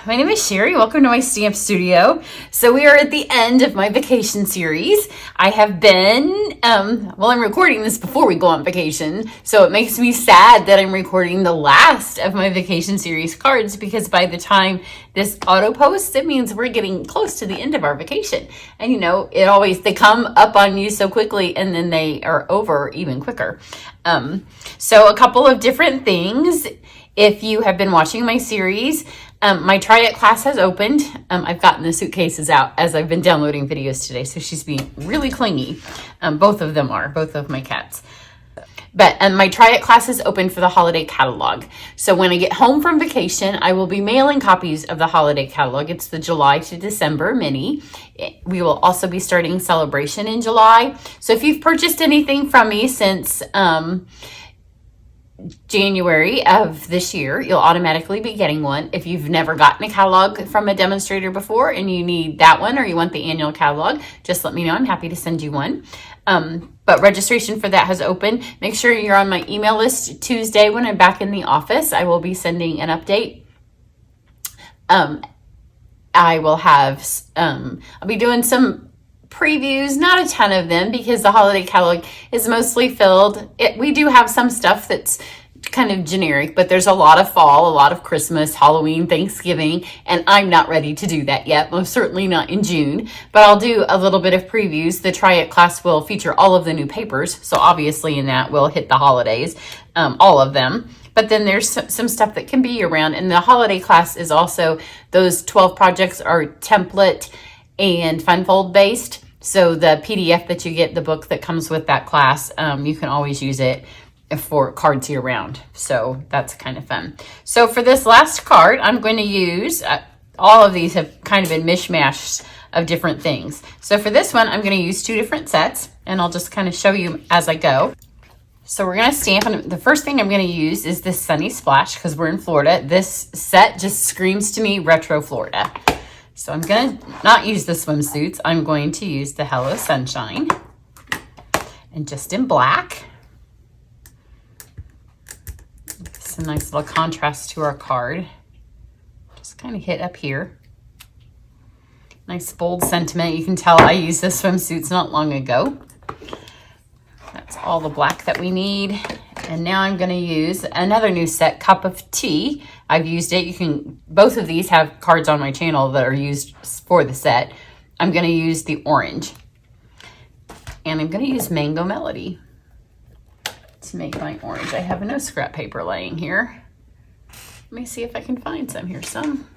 My name is Cheri. Welcome to my stamp studio. So we are at the end of my vacation series. I have been, I'm recording this before we go on vacation. So it makes me sad that I'm recording the last of my vacation series cards because by the time this auto posts, it means we're getting close to the end of our vacation. And you know, they come up on you so quickly and then they are over even quicker. So a couple of different things. If you have been watching my series, my Try It class has opened. I've gotten the suitcases out as I've been downloading videos today, so she's being really clingy. Both of them are, both of my cats. But my Try It class is open for the holiday catalog. So when I get home from vacation, I will be mailing copies of the holiday catalog. It's the July to December mini. We will also be starting celebration in July. So if you've purchased anything from me since January of this year, you'll automatically be getting one. If you've never gotten a catalog from a demonstrator before and you need that one or you want the annual catalog, just let me know. I'm happy to send you one. But registration for that has opened. Make sure you're on my email list Tuesday when I'm back in the office. I will be sending an update. I will have, I'll be doing some previews, not a ton of them because the holiday catalog is mostly filled. We do have some stuff that's kind of generic, but there's a lot of fall, a lot of Christmas, Halloween, Thanksgiving, and I'm not ready to do that yet. Most certainly not in June, but I'll do a little bit of previews. The Try It class will feature all of the new papers, so obviously in that we'll hit the holidays, all of them. But then there's some stuff that can be year-round, and the holiday class is also, those 12 projects are template and FunFold based. So the PDF that you get, the book that comes with that class, you can always use it for cards year round. So that's kind of fun. So for this last card, I'm going to use, all of these have kind of been mishmashed of different things. So for this one, I'm going to use two different sets and I'll just kind of show you as I go. So we're going to stamp, and the first thing I'm going to use is this Sunny Splash because we're in Florida. This set just screams to me retro Florida. So I'm going to not use the swimsuits. I'm going to use the Hello Sunshine and just in black. It's a nice little contrast to our card. Just kind of hit up here. Nice bold sentiment. You can tell I used the swimsuits not long ago. That's all the black that we need. And now I'm going to use another new set, Cup of Tea. I've used it. Both of these have cards on my channel that are used for the set. I'm going to use the orange. And I'm going to use Mango Melody to make my orange. I have no scrap paper laying here. Let me see if I can find some. Here's some.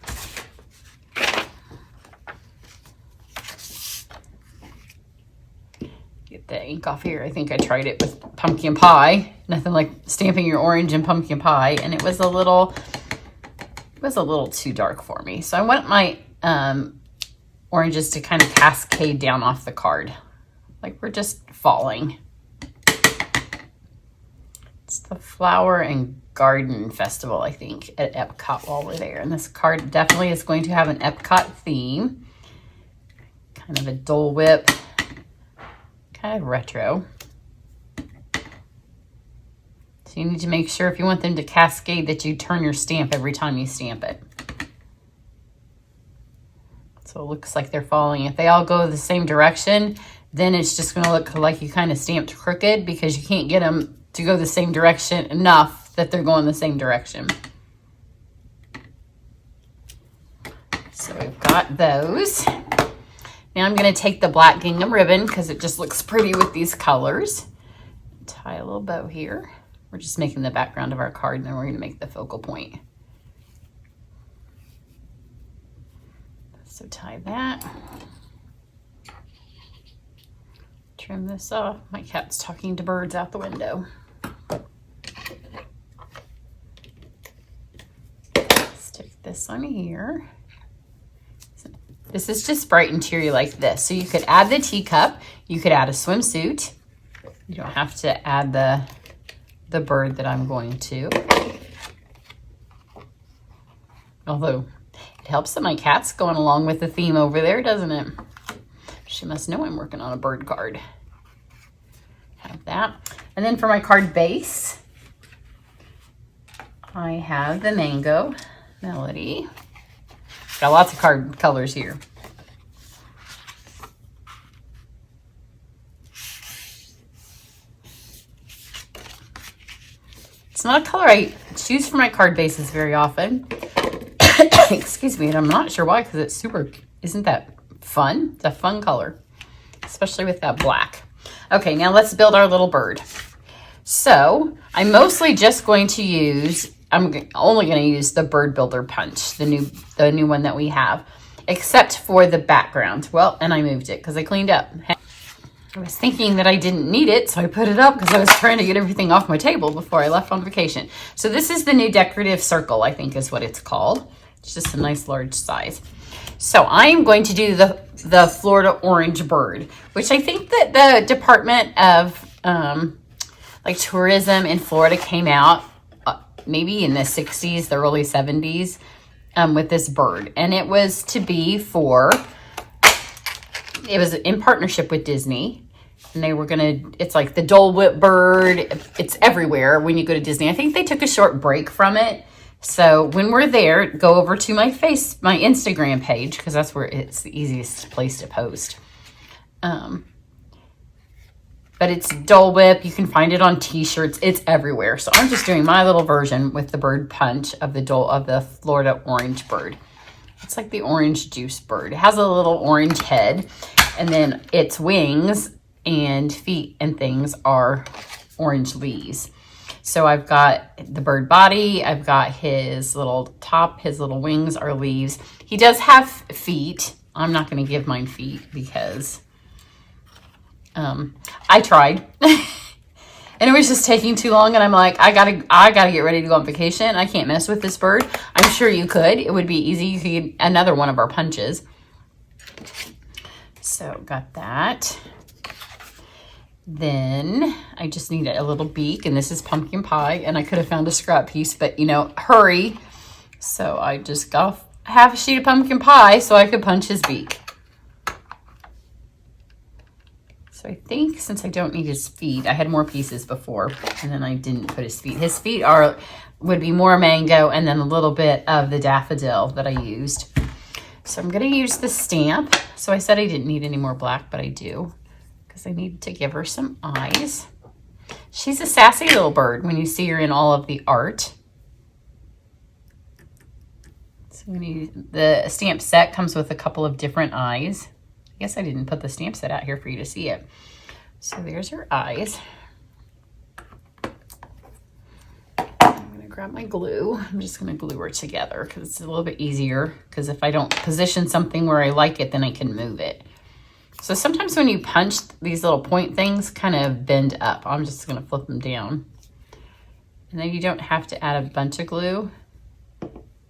Get the ink off here. I think I tried it with pumpkin pie. Nothing like stamping your orange in pumpkin pie, and it was a little too dark for me. So I want my oranges to kind of cascade down off the card, like we're just falling. It's the Flower and Garden Festival, I think, at Epcot while we're there. And this card definitely is going to have an Epcot theme, kind of a Dole Whip. Kind of retro. So you need to make sure if you want them to cascade that you turn your stamp every time you stamp it. So it looks like they're falling. If they all go the same direction, then it's just going to look like you kind of stamped crooked because you can't get them to go the same direction enough that they're going the same direction. So we've got those. Now I'm going to take the black gingham ribbon because it just looks pretty with these colors. Tie a little bow here. We're just making the background of our card and then we're going to make the focal point. So tie that. Trim this off. My cat's talking to birds out the window. Stick this on here. This is just bright and cheery like this. So you could add the teacup. You could add a swimsuit. You don't have to add the bird that I'm going to. Although it helps that my cat's going along with the theme over there, doesn't it? She must know I'm working on a bird card. Have that. And then for my card base, I have the Mango Melody. Got lots of card colors here. It's not a color I choose for my card bases very often. Excuse me, and I'm not sure why, because it's super, isn't that fun? It's a fun color, especially with that black. Okay, now let's build our little bird. So I'm mostly just going to use, I'm only going to use the Bird Builder Punch, the new one that we have, except for the background. Well, and I moved it because I cleaned up. I was thinking that I didn't need it, so I put it up because I was trying to get everything off my table before I left on vacation. So this is the new decorative circle, I think is what it's called. It's just a nice large size. So I'm going to do the Florida orange bird, which I think that the Department of like tourism in Florida came out maybe in the 60s, the early 70s with this bird. And it was to be for, it was in partnership with Disney. And they were going to, it's like the Dole Whip bird. It's everywhere when you go to Disney. I think they took a short break from it. So when we're there, go over to my Instagram page, because that's where it's the easiest place to post. But it's Dole Whip. You can find it on t-shirts. It's everywhere. So I'm just doing my little version with the bird punch of the Florida orange bird. It's like the orange juice bird. It has a little orange head, and then its wings and feet and things are orange leaves. So I've got the bird body. I've got his little top. His little wings are leaves. He does have feet. I'm not going to give mine feet because I tried and it was just taking too long, and I'm like, I gotta get ready to go on vacation. I can't mess with this bird. I'm sure you could. It would be easy. You could get another one of our punches. So got that. Then I just needed a little beak, and this is pumpkin pie, and I could have found a scrap piece, but you know, hurry. So I just got half a sheet of pumpkin pie so I could punch his beak. So I think since I don't need his feet, I had more pieces before, and then I didn't put his feet. His feet would be more mango and then a little bit of the daffodil that I used. So I'm going to use the stamp. So I said I didn't need any more black, but I do, because I need to give her some eyes. She's a sassy little bird when you see her in all of the art. So the stamp set comes with a couple of different eyes. I guess I didn't put the stamp set out here for you to see it. So there's her eyes. I'm going to grab my glue. I'm just going to glue her together because it's a little bit easier, because if I don't position something where I like it, then I can move it. So sometimes when you punch, these little point things kind of bend up. I'm just going to flip them down. And then you don't have to add a bunch of glue,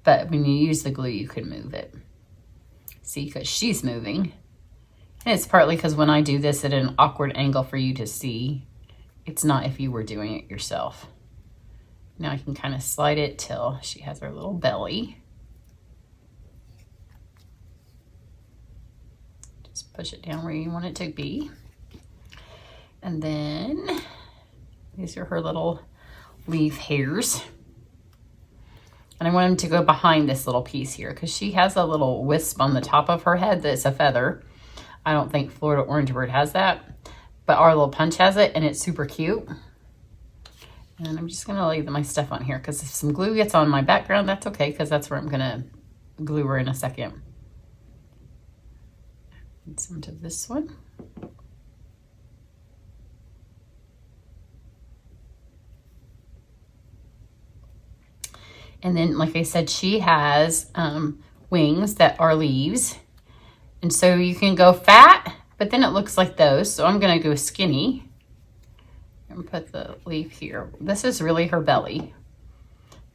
but when you use the glue, you can move it. See, because she's moving. And it's partly because when I do this at an awkward angle for you to see, it's not if you were doing it yourself. Now I can kind of slide it till she has her little belly. Just push it down where you want it to be. And then these are her little leaf hairs. And I want them to go behind this little piece here, because she has a little wisp on the top of her head that's a feather. I don't think Florida Orange Bird has that, but our little punch has it, and it's super cute. And I'm just gonna lay my stuff on here, because if some glue gets on my background, that's okay, because that's where I'm gonna glue her in a second. Add some to this one. And then, like I said, she has wings that are leaves. And so you can go fat, but then it looks like those. So I'm going to go skinny and put the leaf here. This is really her belly.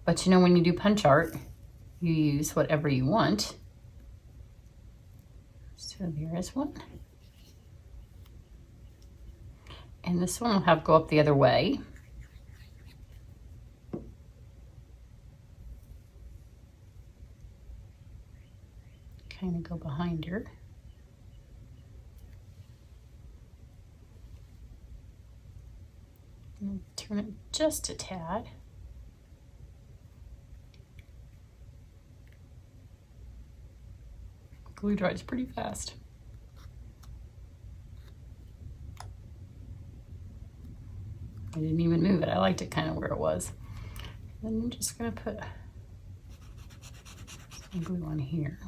But you know, when you do punch art, you use whatever you want. So there is one. And this one will have go up the other way. Kind of go behind her. And turn it just a tad. Glue dries pretty fast. I didn't even move it. I liked it kind of where it was. Then I'm just going to put some glue on here.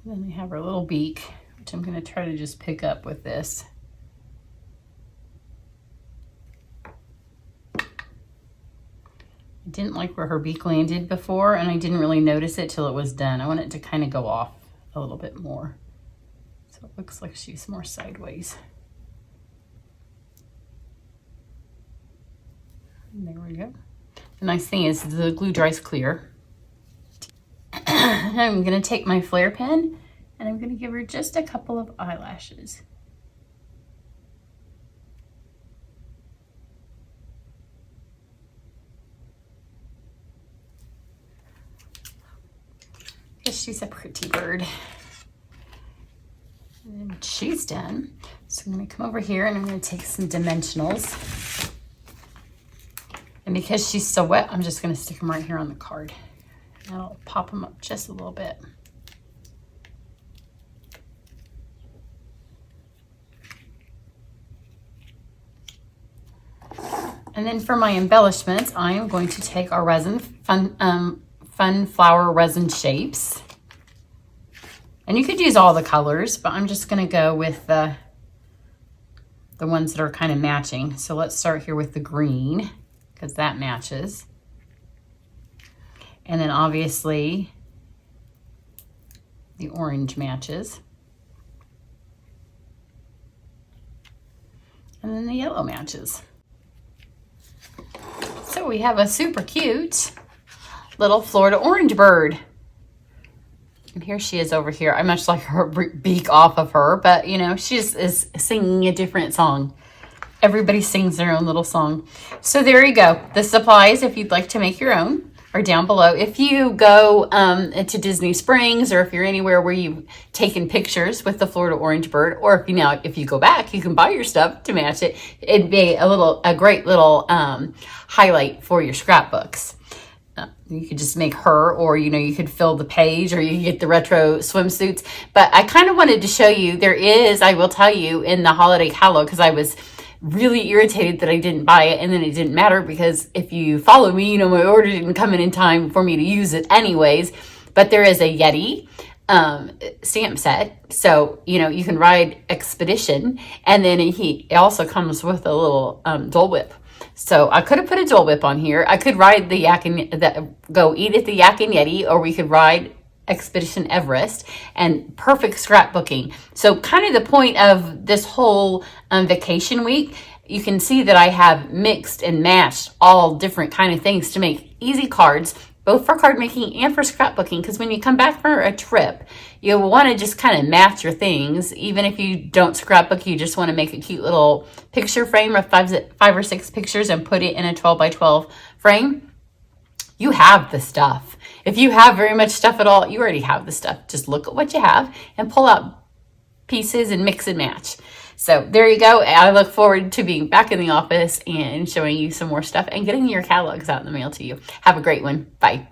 Then we have our little beak, which I'm going to try to just pick up with this. I didn't like where her beak landed before, and I didn't really notice it till it was done. I want it to kind of go off a little bit more. So it looks like she's more sideways. And there we go. The nice thing is the glue dries clear. I'm going to take my flare pen and I'm going to give her just a couple of eyelashes. Because she's a pretty bird. And she's done. So I'm going to come over here and I'm going to take some dimensionals. And because she's so wet, I'm just going to stick them right here on the card. And I'll pop them up just a little bit. And then for my embellishments, I am going to take our resin, Fun Flower Resin Shapes. And you could use all the colors, but I'm just going to go with the ones that are kind of matching. So let's start here with the green, because that matches. And then obviously the orange matches. And then the yellow matches. So we have a super cute little Florida orange bird. And here she is over here. I much like her beak off of her, but you know, she is singing a different song. Everybody sings their own little song. So there you go. The supplies, if you'd like to make your own, are down below. If you go to Disney Springs, or if you're anywhere where you've taken pictures with the Florida orange bird, or if you go back, you can buy your stuff to match it. It'd be a great little highlight for your scrapbooks. You could just make her, or you could fill the page, or you could get the retro swimsuits. But I kind of wanted to show you, there is, I will tell you, in the holiday catalog, because I was really irritated that I didn't buy it, and then it didn't matter because if you follow me, my order didn't come in time for me to use it anyways. But there is a Yeti stamp set, so you can ride Expedition, and then it also comes with a little Dole Whip. So I could have put a Dole Whip on here. I could ride the Yak and go eat at the Yak and Yeti, or we could ride Expedition Everest, and perfect scrapbooking. So kind of the point of this whole vacation week, you can see that I have mixed and matched all different kind of things to make easy cards, both for card making and for scrapbooking, because when you come back for a trip, you want to just kind of match your things. Even if you don't scrapbook, you just want to make a cute little picture frame of 5 or 6 pictures and put it in a 12 by 12 frame. You have the stuff. If you have very much stuff at all, you already have the stuff. Just look at what you have and pull out pieces and mix and match. So there you go. I look forward to being back in the office and showing you some more stuff and getting your catalogs out in the mail to you. Have a great one. Bye.